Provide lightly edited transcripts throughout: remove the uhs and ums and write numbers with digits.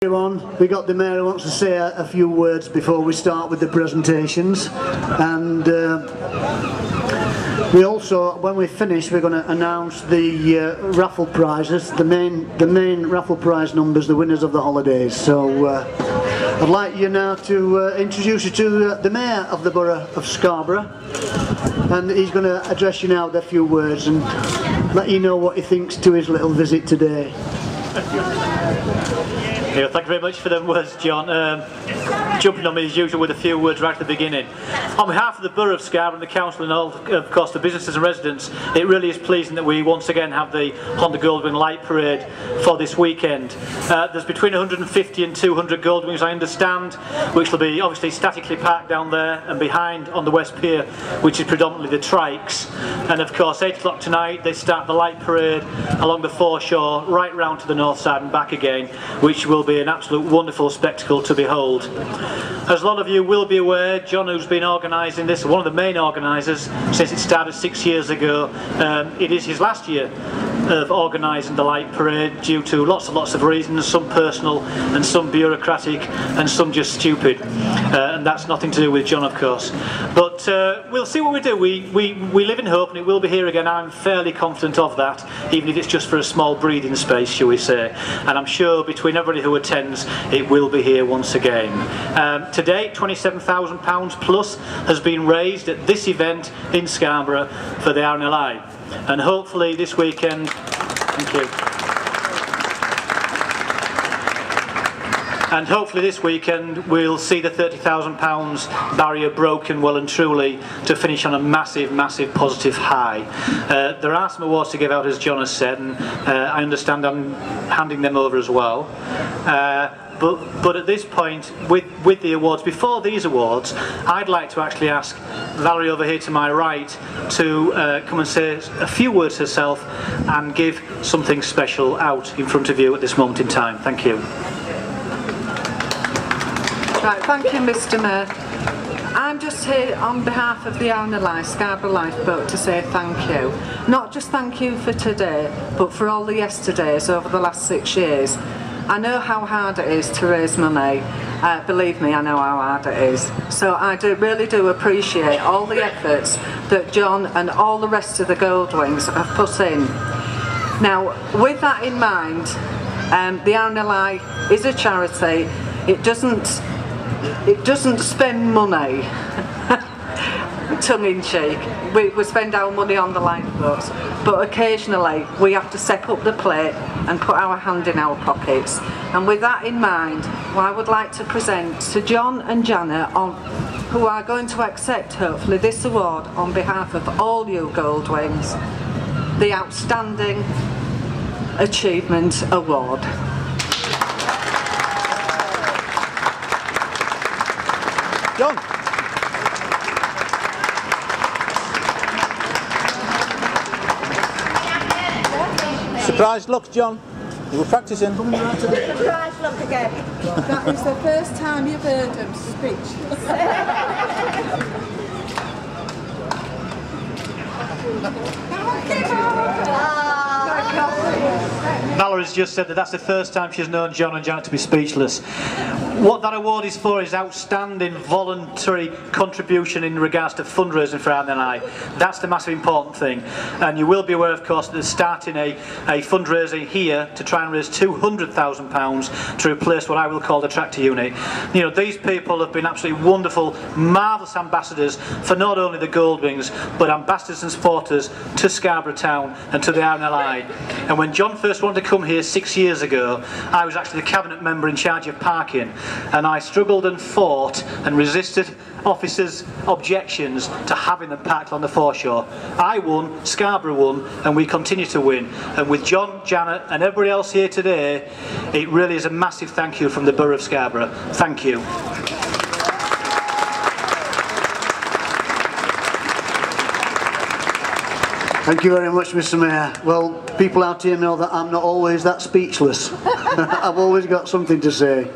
Everyone, we got the mayor who wants to say a few words before we start with the presentations, and we also, when we finish, we're going to announce the raffle prizes, the main raffle prize numbers, the winners of the holidays. So I'd like you now to introduce you to the mayor of the borough of Scarborough, and he's going to address you now with a few words and let you know what he thinks to his little visit today. Yeah, thank you very much for them words, John. Jumping on me as usual with a few words right at the beginning. On behalf of the Borough of Scarborough and the Council and all, of course, the businesses and residents, it really is pleasing that we once again have the Honda Goldwing Light Parade for this weekend. There's between 150 and 200 Goldwings, I understand, which will be obviously statically parked down there and behind on the West Pier, which is predominantly the trikes. And of course, 8 o'clock tonight, they start the light parade along the foreshore, right round to the north side and back again, which will be an absolute wonderful spectacle to behold. As a lot of you will be aware, John, who's been organising this, one of the main organisers since it started 6 years ago, it is his last year of organising the light parade due to lots and lots of reasons, some personal and some bureaucratic and some just stupid, and that's nothing to do with John, of course. But we'll see what we do. We live in hope, and it will be here again. I'm fairly confident of that, even if it's just for a small breathing space, shall we say. And I'm sure between everybody who attends, it will be here once again. To date, £27,000 plus has been raised at this event in Scarborough for the RNLI. And hopefully this weekend, thank you. And hopefully this weekend we'll see the £30,000 barrier broken well and truly to finish on a massive, massive positive high. There are some awards to give out, as John has said, and I understand I'm handing them over as well. But at this point, with the awards, before these awards, I'd like to actually ask Valerie over here to my right to come and say a few words herself and give something special out in front of you at this moment in time. Thank you. Right, thank you, Mr. Mayor. I'm just here on behalf of the RNLI Scarborough Lifeboat to say thank you. Not just thank you for today, but for all the yesterdays over the last 6 years. I know how hard it is to raise money. Believe me, I know how hard it is. So I really do appreciate all the efforts that John and all the rest of the Goldwings have put in. Now, with that in mind, the RNLI is a charity. It doesn't spend money, tongue in cheek. We spend our money on the lifeboats, but occasionally we have to step up the plate and put our hand in our pockets. And with that in mind, well, I would like to present to John and Janet, who are going to accept hopefully this award on behalf of all you Goldwings, the Outstanding Achievement Award. John. Surprise look, John. You were practising. Surprise look again. That is the first time you've heard him speechless. Valerie's just said that that's the first time she's known John and Janet to be speechless. What that award is for is outstanding voluntary contribution in regards to fundraising for RNLI. That's the massive important thing. And you will be aware, of course, that they're starting a fundraiser here to try and raise £200,000 to replace what I will call the tractor unit. You know, these people have been absolutely wonderful, marvellous ambassadors for not only the Goldwings, but ambassadors and supporters to Scarborough Town and to the RNLI. And when John first wanted to come here 6 years ago, I was actually the cabinet member in charge of parking. And I struggled and fought and resisted officers' objections to having them parked on the foreshore. I won, Scarborough won, and we continue to win. And with John, Janet and everybody else here today, it really is a massive thank you from the Borough of Scarborough. Thank you. Thank you very much, Mr. Mayor. Well, people out here know that I'm not always that speechless. I've always got something to say.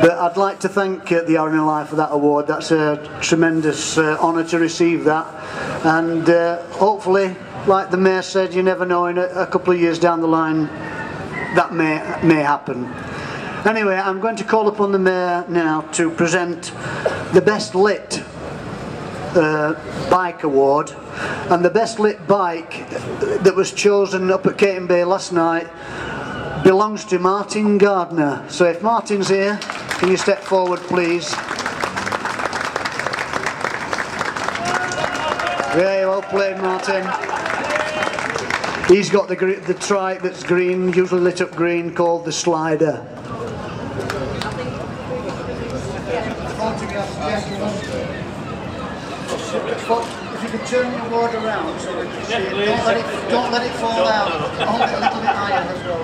But I'd like to thank the RNLI for that award. That's a tremendous honour to receive that. And hopefully, like the Mayor said, you never know, in a couple of years down the line, that may happen. Anyway, I'm going to call upon the Mayor now to present the Best Lit Bike Award. And the Best Lit Bike that was chosen up at Caton Bay last night belongs to Martin Gardner. So if Martin's here, can you step forward please? Very well played, Martin. He's got the trike that's green, usually lit up green, called the Slider. If you could turn your award around so we can see it. Don't let it fall out. Hold it a little bit higher as well.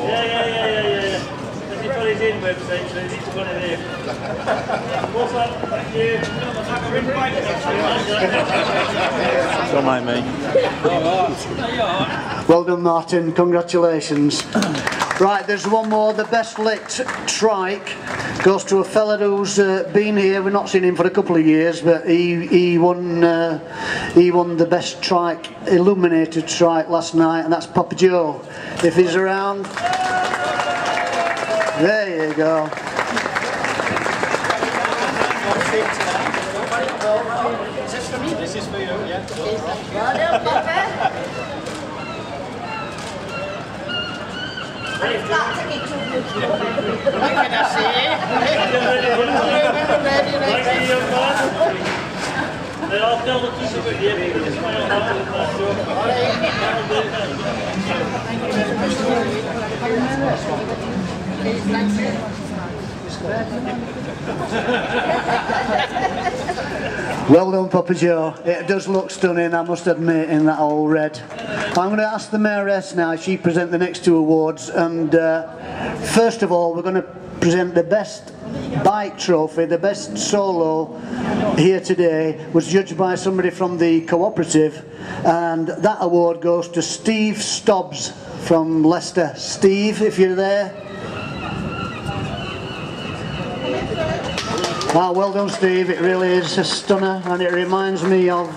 Yeah. Everybody's in website, so this is one of them. What's up? Thank you. Don't mind me. Well done, Martin. Congratulations. Right, there's one more. The Best Lit Trike goes to a fella who's been here. We've not seen him for a couple of years, but he won the Best Trike, Illuminated Trike last night, and that's Papa Joe. If he's around, there you go. This is for you, yeah. Well done, Papa. Well done, Papa Joe. It does look stunning, I must admit, in that all red. I'm going to ask the Mayoress now if she present the next two awards, and first of all we're going to present the Best Bike Trophy. The best solo here today was judged by somebody from the cooperative, and that award goes to Steve Stobbs from Leicester. Steve, if you're there. Wow, well done, Steve. It really is a stunner, and it reminds me of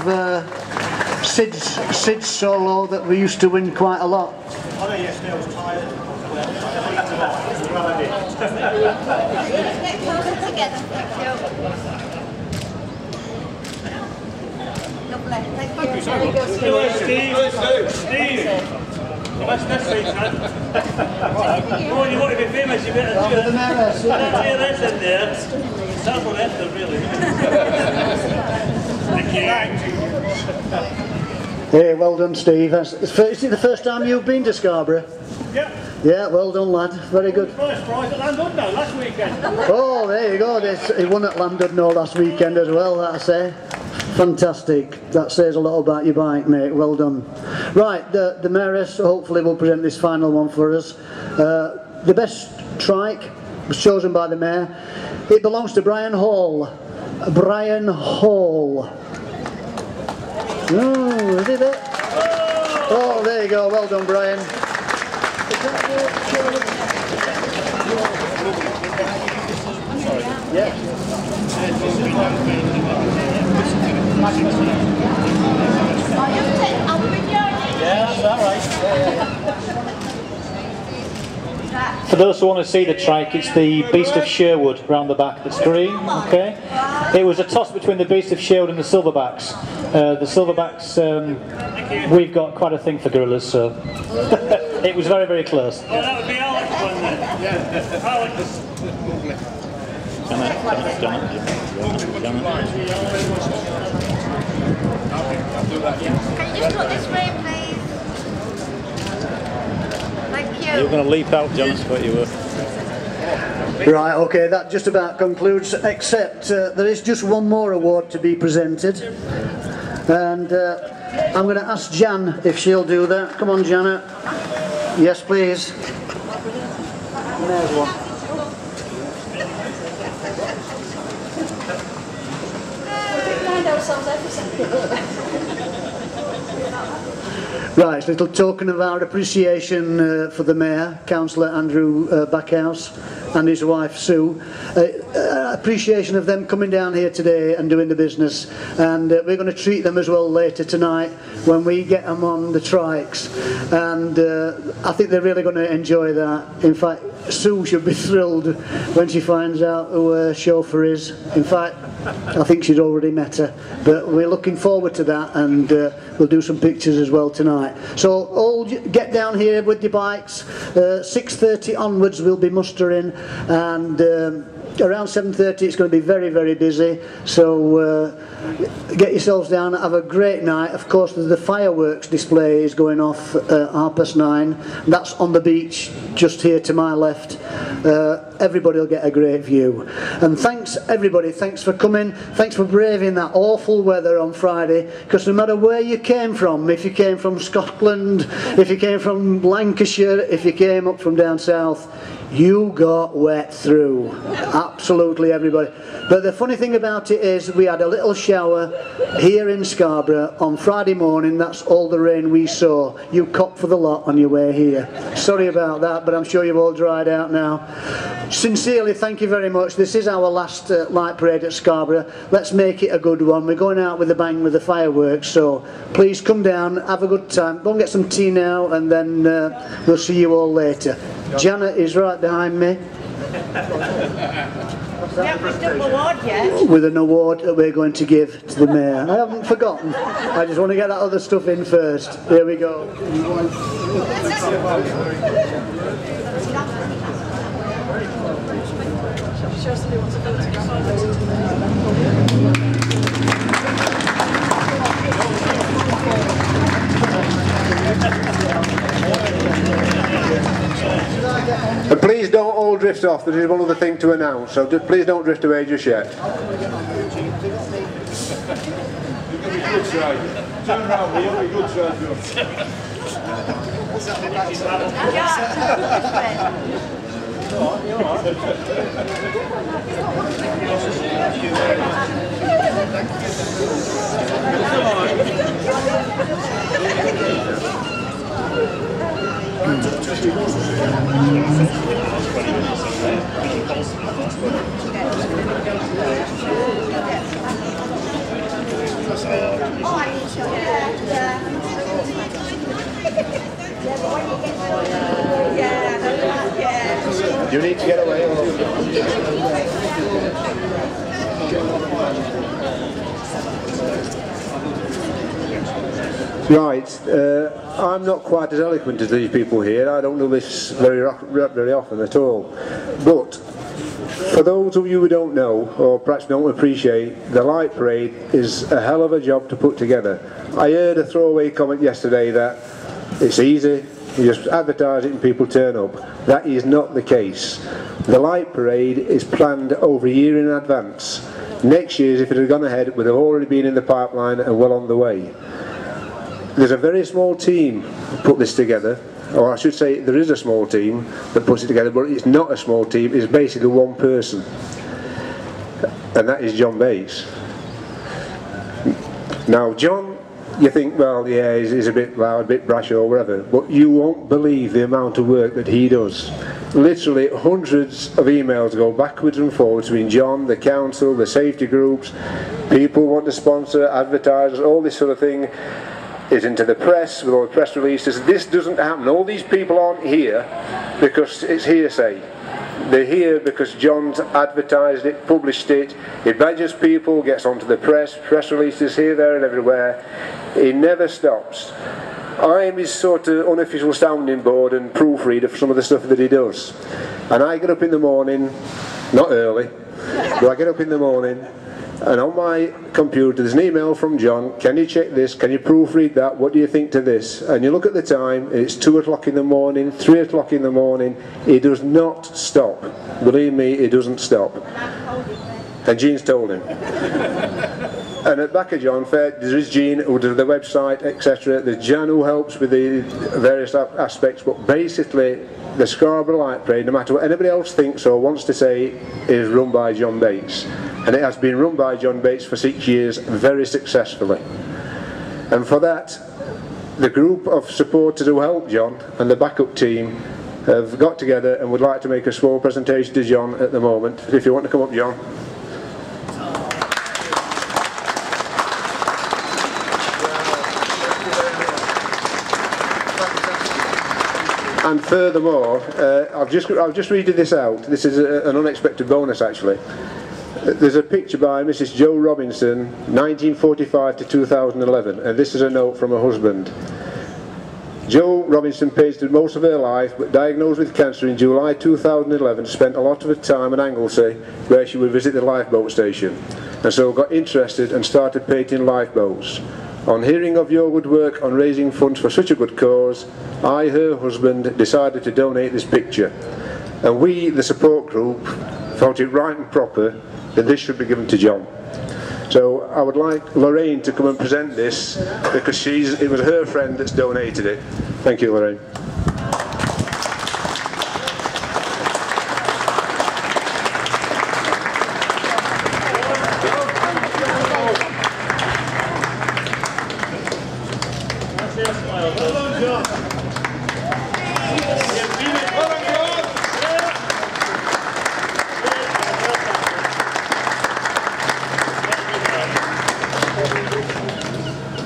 Sid's solo that we used to win quite a lot. I know yesterday I was tired. Get closer together, thank you. Lovely, thank you. There you go, Steve. Steve! That's sweet, man. Come on, you want to be famous, you better do it. The Mayoress, yeah. That's in there. Sample after, really. Thank you. Hey, well done, Steve. Is it the first time you've been to Scarborough? Yeah. Yeah, well done, lad. Very good. First prize at Landudno last weekend. Oh, there you go. He won at Landudno last weekend as well, I say. Fantastic. That says a lot about your bike, mate. Well done. Right, the Mayoress hopefully will present this final one for us. The best trike was chosen by the Mayor. It belongs to Brian Hall. Brian Hall. Oh, is it it? Oh, there you go. Well done, Brian. Yeah. Yeah, that's alright. For those who want to see the trike, it's the Beast of Sherwood round the back that's green. Okay. It was a toss between the Beast of Sherwood and the Silverbacks. The Silverbacks, we've got quite a thing for gorillas, so it was very, very close. Oh, that would be Alex one then. Yeah. Alex. Can you just put this way, please? Thank you. You were going to leap out, John, that's what you were. Right, okay, that just about concludes, except there is just one more award to be presented. And I'm going to ask Jan if she'll do that. Come on, Janet. Yes, please. There's one. Right, a little token of our appreciation for the Mayor, Councillor Andrew Backhouse, and his wife Sue. Appreciation of them coming down here today and doing the business, and we're going to treat them as well later tonight when we get them on the trikes, and I think they're really going to enjoy that. In fact, Sue should be thrilled when she finds out who her chauffeur is. In fact, I think she's already met her, but we're looking forward to that, and we'll do some pictures as well tonight. So all get down here with your bikes. 6:30 onwards we'll be mustering, and around 7:30 it's going to be very, very busy, so get yourselves down, have a great night. Of course, the fireworks display is going off at 9:30. That's on the beach just here to my left. Everybody will get a great view, and thanks everybody, thanks for coming, thanks for braving that awful weather on Friday, because no matter where you came from, if you came from Scotland, if you came from Lancashire, if you came up from down south, you got wet through, absolutely everybody. But the funny thing about it is we had a little shower here in Scarborough on Friday morning. That's all the rain we saw. You copped for the lot on your way here. Sorry about that, but I'm sure you've all dried out now. Sincerely, thank you very much. This is our last light parade at Scarborough. Let's make it a good one. We're going out with a bang with the fireworks, so please come down, have a good time. Go and get some tea now, and then we'll see you all later. Janet is right behind me. With an award that we're going to give to the Mayor. I haven't forgotten. I just want to get that other stuff in first. Here we go. And please don't all drift off. There is one other thing to announce, so please don't drift away just yet. Turn around, will you? Good side, You need to get away. Right, I'm not quite as eloquent as these people here. I don't do this very often at all. But for those of you who don't know, or perhaps don't appreciate, the light parade is a hell of a job to put together. I heard a throwaway comment yesterday that it's easy, you just advertise it and people turn up. That is not the case. The light parade is planned over a year in advance. Next year, if it had gone ahead, it would have already been in the pipeline and well on the way. There's a very small team that put this together, or I should say there is a small team that puts it together, but it's not a small team, it's basically one person, and that is John Bates. Now John, you think, well, yeah, he's a bit loud, a bit brash or whatever, but you won't believe the amount of work that he does. Literally hundreds of emails go backwards and forwards between John, the council, the safety groups, people want to sponsor, advertisers, all this sort of thing. Is into the press with all the press releases. This doesn't happen. All these people aren't here because it's hearsay. They're here because John's advertised it, published it, he badgers people, gets onto the press releases here, there and everywhere. He never stops. I am his sort of unofficial sounding board and proofreader for some of the stuff that he does. And I get up in the morning, not early, but I get up in the morning, and on my computer there's an email from John, can you check this, can you proofread that, what do you think to this? And you look at the time, it's 2 o'clock in the morning, 3 o'clock in the morning, he does not stop. Believe me, he doesn't stop. And Jean's told him. And at back of John, there is Jean who does the website, etc. There's Jan who helps with the various aspects, but basically the Scarborough Light Parade, no matter what anybody else thinks or wants to say, is run by John Bates. And it has been run by John Bates for 6 years very successfully. And for that, the group of supporters who helped John and the backup team have got together and would like to make a small presentation to John at the moment. If you want to come up, John. And furthermore, I'll just read this out. This is an unexpected bonus, actually. There's a picture by Mrs. Jo Robinson, 1945 to 2011, and this is a note from her husband. Jo Robinson pasted most of her life, but diagnosed with cancer in July 2011, spent a lot of her time in Anglesey, where she would visit the lifeboat station, and so got interested and started painting lifeboats. On hearing of your good work on raising funds for such a good cause, I, her husband, decided to donate this picture. And we, the support group, felt it right and proper that this should be given to John. So I would like Lorraine to come and present this, because it was her friend that's donated it. Thank you, Lorraine.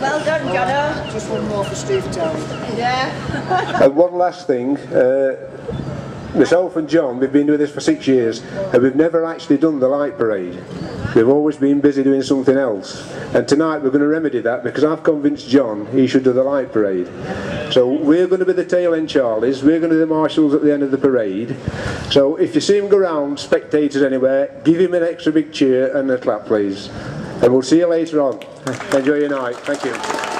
Well done, Jono. Just one more for Steve Town. Yeah. And one last thing, myself and John, we've been doing this for 6 years, and we've never actually done the light parade. We've always been busy doing something else. And tonight we're going to remedy that, because I've convinced John he should do the light parade. So we're going to be the tail end Charlies, we're going to be the marshals at the end of the parade. So if you see him go round, spectators anywhere, give him an extra big cheer and a clap, please. And we'll see you later on. Enjoy your night. Thank you.